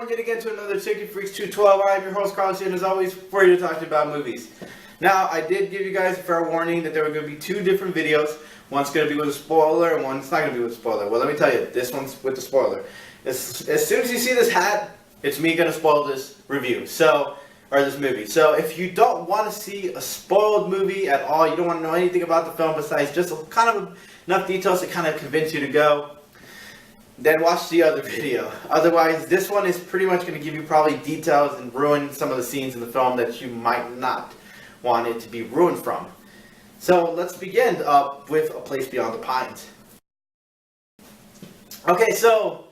everyone, yet again to another Ticket Freaks 212. I'm your host, Carlos, and as always, ready to talk to you about movies. Now, I did give you guys a fair warning that there were going to be two different videos. One's going to be with a spoiler, and one's not going to be with a spoiler. Well, let me tell you, this one's with the spoiler. As soon as you see this hat, it's me going to spoil this review, or this movie. So, if you don't want to see a spoiled movie at all, you don't want to know anything about the film besides just kind of enough details to kind of convince you to go, then watch the other video. Otherwise, this one is pretty much going to give you probably details and ruin some of the scenes in the film that you might not want it to be ruined from. So let's begin with A Place Beyond the Pines. Okay, so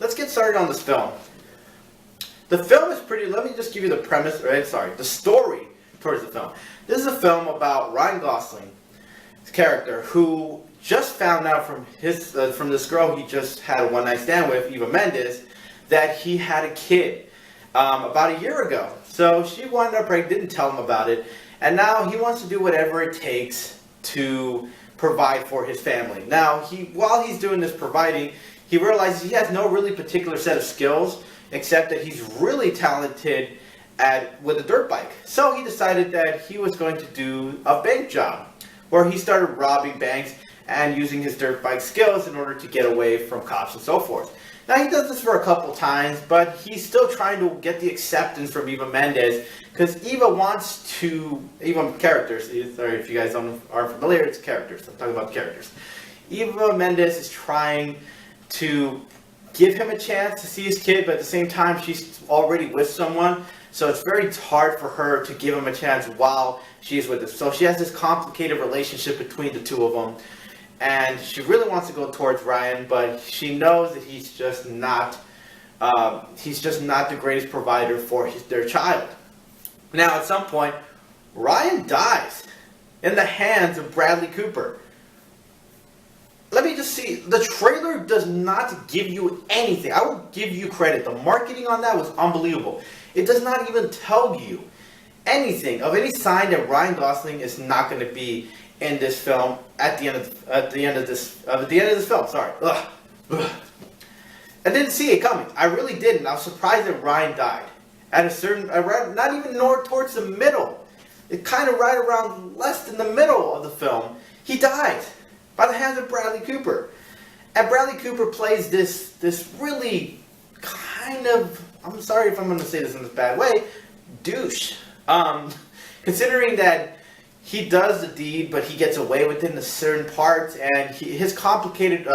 let's get started on this film. The film is pretty, let me just give you the premise, the story towards the film. This is a film about Ryan Gosling's character who just found out from this girl he just had a one-night stand with, Eva Mendes, that he had a kid about a year ago. So she wound up pregnant, didn't tell him about it, and now he wants to do whatever it takes to provide for his family. Now, while he's doing this providing, he realizes he has no really particular set of skills, except that he's really talented with a dirt bike. So he decided that he was going to do a bank job, where he started robbing banks and using his dirt bike skills in order to get away from cops and so forth. Now, he does this for a couple times, but he's still trying to get the acceptance from Eva Mendes, because Eva characters, sorry if you guys aren't familiar, it's characters, I'm talking about characters. Eva Mendes is trying to give him a chance to see his kid, but at the same time, she's already with someone, so it's very hard for her to give him a chance while she's with him. So she has this complicated relationship between the two of them. And she really wants to go towards Ryan, but she knows that he's just not the greatest provider for their child. Now, at some point, Ryan dies in the hands of Bradley Cooper. Let me just see. The trailer does not give you anything. I will give you credit. The marketing on that was unbelievable. It does not even tell you anything of any sign that Ryan Gosling is not going to be in this film at the end of this film. Sorry. Ugh. I didn't see it coming. I really didn't. I was surprised that Ryan died at a certain, not even towards the middle. It kind of right around less than the middle of the film. He died by the hands of Bradley Cooper, and Bradley Cooper plays this really kind of, I'm sorry if I'm going to say this in this bad way, douche. Considering that he does the deed, but he gets away with it in a certain parts, and his complicated,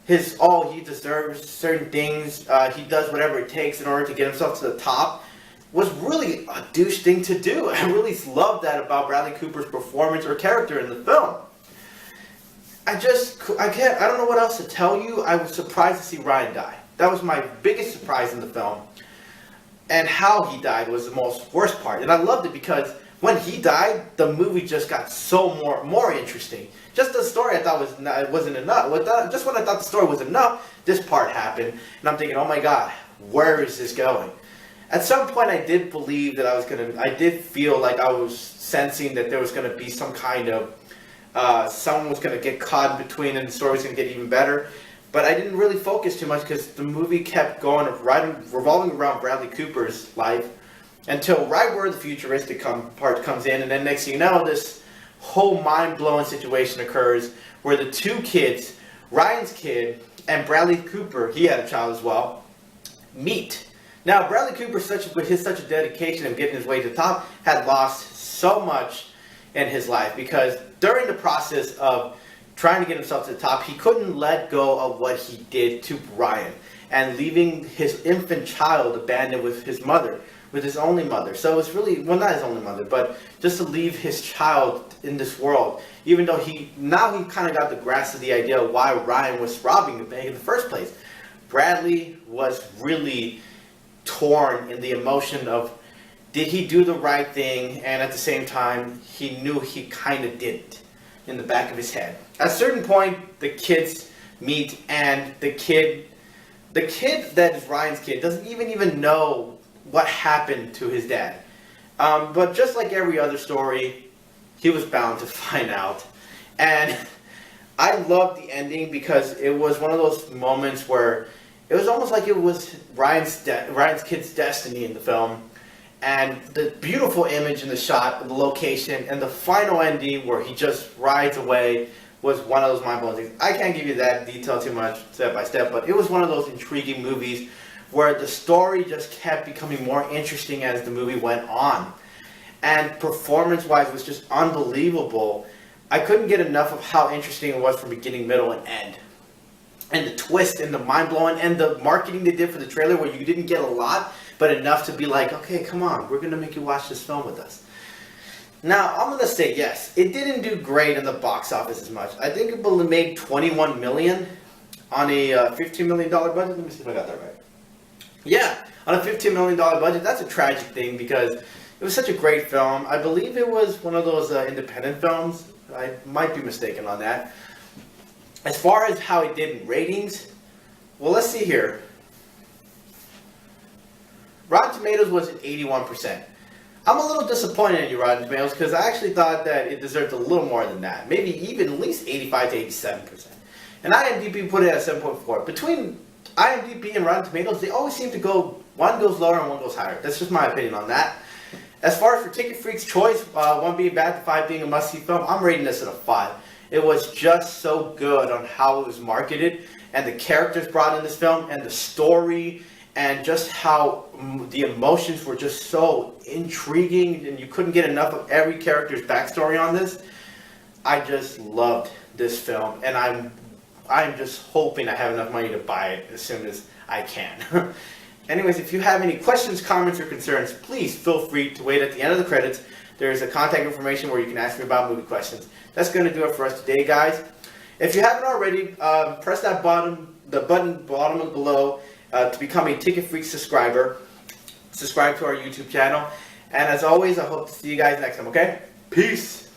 he deserves certain things, he does whatever it takes in order to get himself to the top, was really a douche thing to do. I really love that about Bradley Cooper's performance or character in the film. I don't know what else to tell you. I was surprised to see Ryan die. That was my biggest surprise in the film. And how he died was the worst part. And I loved it because when he died, the movie just got so more interesting. Just the story I thought wasn't enough. Just when I thought the story was enough, this part happened. And I'm thinking, oh my God, where is this going? At some point, I did believe that I did feel like I was sensing that there was going to be some kind of, someone was going to get caught in between and the story was going to get even better. But I didn't really focus too much because the movie kept going, revolving around Bradley Cooper's life until right where the futuristic part comes in. And then next thing you know, this whole mind-blowing situation occurs where the two kids, Ryan's kid and Bradley Cooper, he had a child as well, meet. Now, Bradley Cooper, with such a dedication of getting his way to the top, had lost so much in his life because during the process of trying to get himself to the top, he couldn't let go of what he did to Ryan and leaving his infant child abandoned with his mother, with his only mother. So it's really, well, not his only mother, but just to leave his child in this world, even though he kind of got the grasp of the idea of why Ryan was robbing the bank in the first place. Bradley was really torn in the emotion of, did he do the right thing? And at the same time, he knew he kind of didn't in the back of his head. At a certain point, the kids meet, and the kid that is Ryan's kid doesn't even know what happened to his dad. But just like every other story, he was bound to find out. And I loved the ending because it was one of those moments where It was almost like it was Ryan's kid's destiny in the film. And the beautiful image in the shot, the location, and the final ending where he just rides away was one of those mind-blowing things. I can't give you that detail too much, step by step, but it was one of those intriguing movies where the story just kept becoming more interesting as the movie went on. And performance-wise was just unbelievable. I couldn't get enough of how interesting it was from beginning, middle, and end. And the twist and the mind-blowing and the marketing they did for the trailer where you didn't get a lot, but enough to be like, okay, come on, we're going to make you watch this film with us. Now, I'm going to say yes, it didn't do great in the box office as much. I think it made $21 million on a $15 million budget. Let me see if I got that right. Yeah, on a $15 million budget, that's a tragic thing because it was such a great film. I believe it was one of those independent films. I might be mistaken on that. As far as how it did in ratings, well, let's see here. Rotten Tomatoes was at 81%. I'm a little disappointed in you, Rotten Tomatoes, because I actually thought that it deserved a little more than that. Maybe even at least 85 to 87%. And IMDb put it at 7.4. Between IMDb and Rotten Tomatoes, they always seem to go, one goes lower and one goes higher. That's just my opinion on that. As far as for Ticket Freak's choice, 1 being bad to 5 being a must-see film, I'm rating this at a 5. It was just so good on how it was marketed, and the characters brought in this film, and the story, and just how the emotions were just so intriguing, and you couldn't get enough of every character's backstory on this. I just loved this film, and I'm just hoping I have enough money to buy it as soon as I can. Anyways, if you have any questions, comments, or concerns, please feel free to wait at the end of the credits. There's a contact information where you can ask me about movie questions. That's going to do it for us today, guys. If you haven't already, press that button bottom below to become a Ticket Freak subscriber. Subscribe to our YouTube channel. And as always, I hope to see you guys next time, okay? Peace!